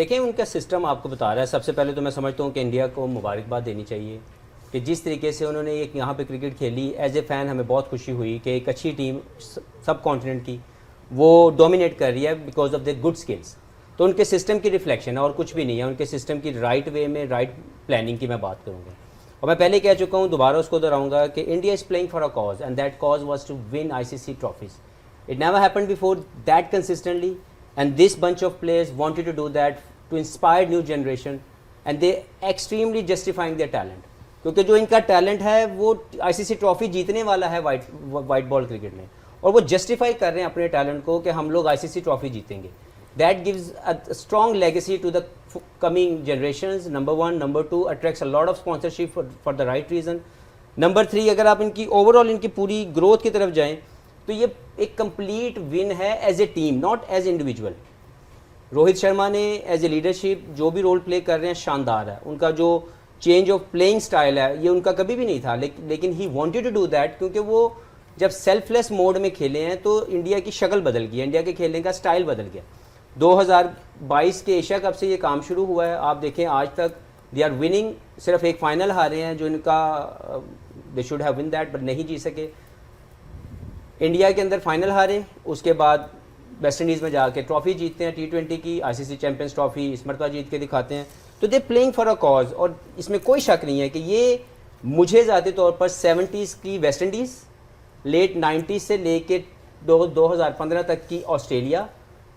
देखें उनका सिस्टम आपको बता रहा है। सबसे पहले तो मैं समझता हूँ कि इंडिया को मुबारकबाद देनी चाहिए कि जिस तरीके से उन्होंने एक यहाँ पे क्रिकेट खेली। एज ए फ़ैन हमें बहुत खुशी हुई कि एक अच्छी टीम सब कॉन्टिनेंट की वो डोमिनेट कर रही है because of the good skills. तो उनके सिस्टम की रिफ्लेक्शन है और कुछ भी नहीं है। उनके सिस्टम की राइट वे में राइट प्लानिंग की मैं बात करूँगा। और मैं पहले कह चुका हूँ, दोबारा उसको दोहराऊंगा कि India is playing for a cause and that cause was to win ICC trophies. It never happened before that consistently, and this bunch of players wanted to do that to inspire new generation, and they extremely justifying their talent. क्योंकि जो इनका talent है वो ICC trophy जीतने वाला है white ball cricket में, और वो जस्टिफाई कर रहे हैं अपने टैलेंट को कि हम लोग ICC ट्रॉफी जीतेंगे। That gives a strong legacy to the coming generations. Number 1, number 2, attracts a lot of sponsorship for the right reason. Number 3, अगर आप इनकी ओवरऑल इनकी पूरी ग्रोथ की तरफ जाएँ तो ये एक कंप्लीट विन है as a team, not as individual. Rohit Sharma ने एज ए लीडरशिप जो भी रोल प्ले कर रहे हैं शानदार है। उनका जो चेंज ऑफ प्लेइंग स्टाइल है ये उनका कभी भी नहीं था, लेकिन he wanted to do that, क्योंकि वो जब सेल्फलेस मोड में खेले हैं तो इंडिया की शक्ल बदल गई है, इंडिया के खेलने का स्टाइल बदल गया। 2022 के एशिया कप से ये काम शुरू हुआ है। आप देखें आज तक दे आर विनिंग, सिर्फ एक फाइनल हारे हैं जो इनका they should have win that but नहीं जीत सके। इंडिया के अंदर फाइनल हारे, उसके बाद वेस्ट इंडीज़ में जाके ट्रॉफी जीतते हैं T20 की, ICC चैंपियंस ट्रॉफी इस मरतबा जीत के दिखाते हैं। तो they playing for a cause, और इसमें कोई शक नहीं है कि ये मुझे ज़ाती तौर पर 70s की वेस्ट इंडीज़, लेट 90s से लेके 2015 तक की ऑस्ट्रेलिया,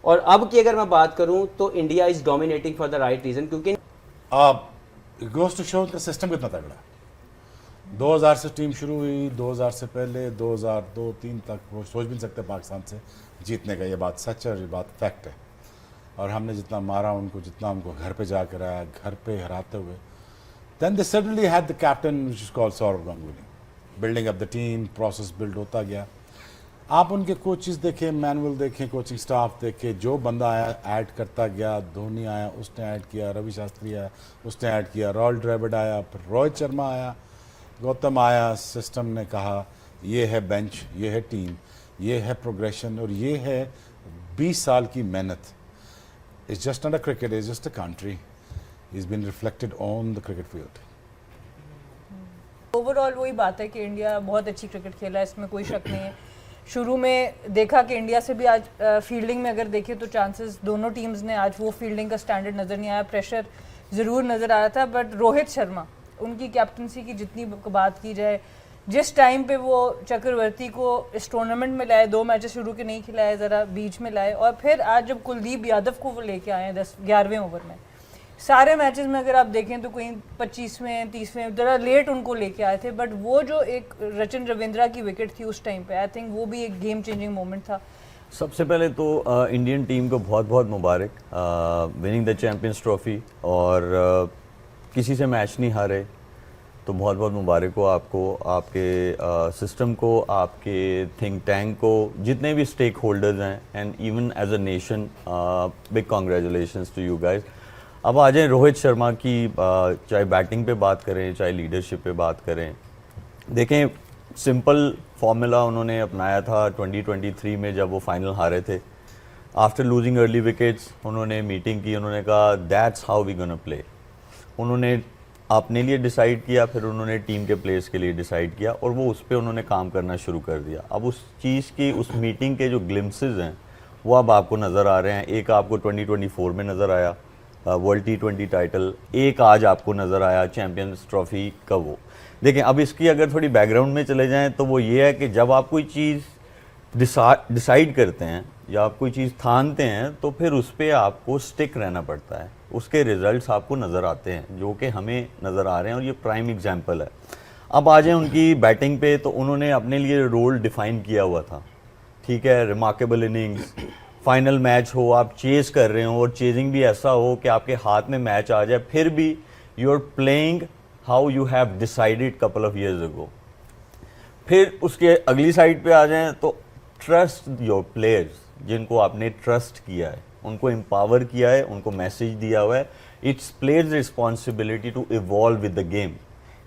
और अब की अगर मैं बात करूँ तो India is dominating for the right reason. क्योंकि गोज़ टू शो का सिस्टम कितना तगड़ा है। 2000 से टीम शुरू हुई, 2000 से पहले 2002-3 तक वो सोच भी नहीं सकते पाकिस्तान से जीतने का। ये बात सच है और ये बात फैक्ट है। और हमने जितना मारा उनको, जितना उनको घर पे जाकर आया, घर पे हराते हुए, then they suddenly had the captain which is called Sourav Ganguly, building up the team, process build होता गया। आप उनके कोचेस देखें, मैनुअल देखें, कोचिंग स्टाफ देखें, जो बंदा आया ऐड करता गया। धोनी आया, उसने ऐड किया, रवि शास्त्री आया, उसने ऐड किया, रॉयल ड्रेविड आया, फिर रोहित शर्मा आया, गौतम आया। सिस्टम ने कहा ये है बेंच, ये है टीम, ये है प्रोग्रेशन, और ये है 20 साल की मेहनत। It's just not a cricket, it's just a country, is been reflected on the cricket field. Overall वही बात है कि इंडिया बहुत अच्छी क्रिकेट खेला है, इसमें कोई शक नहीं है। शुरू में देखा कि इंडिया से भी आज फील्डिंग में अगर देखें तो चांसेस दोनों टीम्स ने आज वो फील्डिंग का स्टैंडर्ड नज़र नहीं आया। प्रेशर ज़रूर नज़र आया था, बट रोहित शर्मा, उनकी कैप्टनसी की जितनी बात की जाए, जिस टाइम पे वो चक्रवर्ती को इस टूर्नामेंट में लाए, 2 मैचेस शुरू के नहीं खिलाए, ज़रा बीच में लाए, और फिर आज जब कुलदीप यादव को वो लेके आए हैं 11वें ओवर में, सारे मैचेस में अगर आप देखें तो कोई 25वें 30वें ज़रा लेट उनको लेके आए थे, बट वो जो एक रचिन रविंद्रा की विकेट थी उस टाइम पे, आई थिंक वो भी एक गेम चेंजिंग मोमेंट था। सबसे पहले तो इंडियन टीम को बहुत बहुत मुबारक, विनिंग द चैंपियंस ट्रॉफी, और किसी से मैच नहीं हारे, तो बहुत बहुत मुबारक हो आपको, आपके सिस्टम को, आपके थिंक टैंक को, जितने भी स्टेक होल्डर्स हैं, and even as a nation big congratulations to you guys. अब आ जाएँ रोहित शर्मा की, चाहे बैटिंग पे बात करें, चाहे लीडरशिप पे बात करें। देखें, सिंपल फॉर्मूला उन्होंने अपनाया था 2023 में जब वो फाइनल हारे थे। आफ्टर लूजिंग अर्ली विकेट्स उन्होंने मीटिंग की, उन्होंने कहा that's how we gonna play. उन्होंने अपने लिए डिसाइड किया, फिर उन्होंने टीम के प्लेयर्स के लिए डिसाइड किया, और वो उस पर उन्होंने काम करना शुरू कर दिया। अब उस चीज़ की, उस मीटिंग के जो ग्लिम्पसेस हैं वो अब आपको नज़र आ रहे हैं। एक आपको 2024 में नज़र आया वर्ल्ड T20 टाइटल, एक आज आपको नज़र आया चैम्पियंस ट्रॉफी का वो। देखें, अब इसकी अगर थोड़ी बैकग्राउंड में चले जाएँ तो वो ये है कि जब आप कोई चीज़ डिसाइड करते हैं या आप कोई चीज़ ठानते हैं तो फिर उस पर आपको स्टिक रहना पड़ता है, उसके रिजल्ट्स आपको नज़र आते हैं, जो कि हमें नज़र आ रहे हैं, और ये प्राइम एग्जांपल है। अब आ जाए उनकी बैटिंग पे, तो उन्होंने अपने लिए रोल डिफ़ाइन किया हुआ था, ठीक है। रिमार्केबल इनिंग्स, फाइनल मैच हो, आप चेज़ कर रहे हो, और चेजिंग भी ऐसा हो कि आपके हाथ में मैच आ जाए, फिर भी you are playing how you have decided couple of years ago. फिर उसके अगली साइड पे आ जाएं तो ट्रस्ट योर प्लेयर्स, जिनको आपने ट्रस्ट किया है, उनको एम्पावर किया है, उनको मैसेज दिया हुआ है, it's players responsibility to evolve with the game.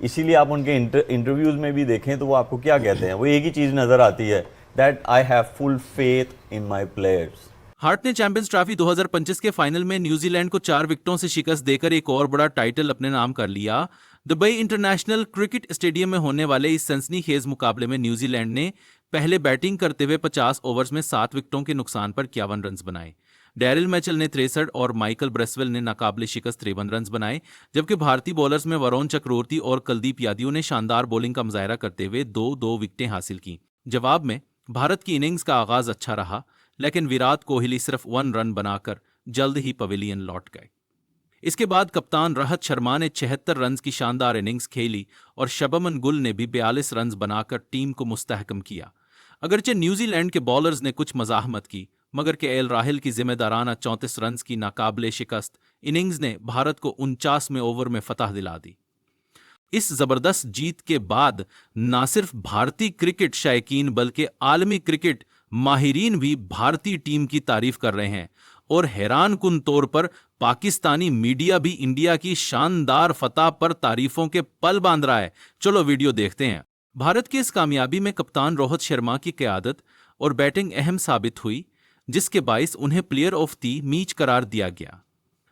इसीलिए आप उनके इंटरव्यूज़ में भी देखें तो वो आपको क्या कहते हैं, वो एक ही चीज़ नज़र आती है, that I have full faith in my players. Heart ने चैंपियंस ट्रॉफी 2025 के फाइनल में न्यूजीलैंड को 4 विकेटों से शिकस्त देकर एक और बड़ा टाइटल अपने नाम कर लिया। दुबई इंटरनेशनल क्रिकेट स्टेडियम में होने वाले इस सनसनीखेज मुकाबले में न्यूजीलैंड ने पहले बैटिंग करते हुए 50 ओवर्स में 7 विकेटों के नुकसान पर 51 रन बनाए। डैरिल मैचल ने 63 और माइकल ब्रेसवेल ने नाकाबिले शिकस्त 53 रन बनाए, जबकि भारतीय बॉलर्स में वरुण चक्रवर्ती और कुलदीप यादव ने शानदार बॉलिंग का मुजाहरा करते हुए 2-2 विकेटें हासिल की। जवाब में भारत की इनिंग्स का आगाज अच्छा रहा, लेकिन विराट कोहली सिर्फ 1 रन बनाकर जल्द ही पवेलियन लौट गए। इसके बाद कप्तान राहत शर्मा ने 76 रन की शानदार इनिंग्स खेली और शबमन गुल ने भी 42 रन बनाकर टीम को मुस्तहकम किया। अगरचे न्यूजीलैंड के बॉलर्स ने कुछ मजाहमत की, मगर केएल राहुल की जिम्मेदाराना 34 रन की नाकाबिले शिकस्त इनिंग्स ने भारत को 49वें ओवर में फतह दिला दी। इस जबरदस्त जीत के बाद न सिर्फ भारतीय क्रिकेट शायकीन बल्कि आलमी क्रिकेट माहिरीन भी भारतीय टीम की तारीफ कर रहे हैं और हैरान कुन तौर पर पाकिस्तानी मीडिया भी इंडिया की शानदार फतह पर तारीफों के पल बांध रहा है। चलो वीडियो देखते हैं। भारत की इस कामयाबी में कप्तान रोहित शर्मा की क़यादत और बैटिंग अहम साबित हुई, जिसके बाइस उन्हें प्लेयर ऑफ द मैच करार दिया गया।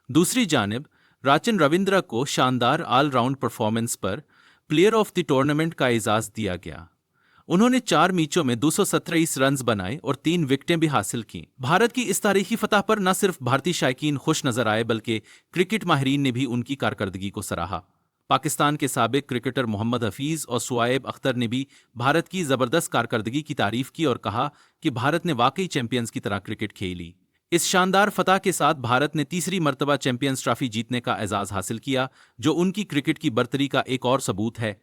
दूसरी जानिब राचिन रविंद्रा को शानदार ऑलराउंड परफॉर्मेंस पर प्लेयर ऑफ द टूर्नामेंट का एजाज दिया गया। उन्होंने 4 मैचों में 227 रन बनाए और 3 विकेटें भी हासिल की। भारत की इस तारीखी फतह पर न सिर्फ भारतीय शायकीन खुश नजर आए, बल्कि क्रिकेट माहिरीन ने भी उनकी कारकर्दगी को सराहा। पाकिस्तान के साबिक क्रिकेटर मोहम्मद हफीज और शुआइब अख्तर ने भी भारत की जबरदस्त कारकर्दगी की तारीफ की और कहा कि भारत ने वाकई चैंपियंस की तरह क्रिकेट खेली। इस शानदार फतह के साथ भारत ने तीसरी मर्तबा चैंपियंस ट्रॉफी जीतने का एजाज हासिल किया, जो उनकी क्रिकेट की बर्तरी का एक और सबूत है।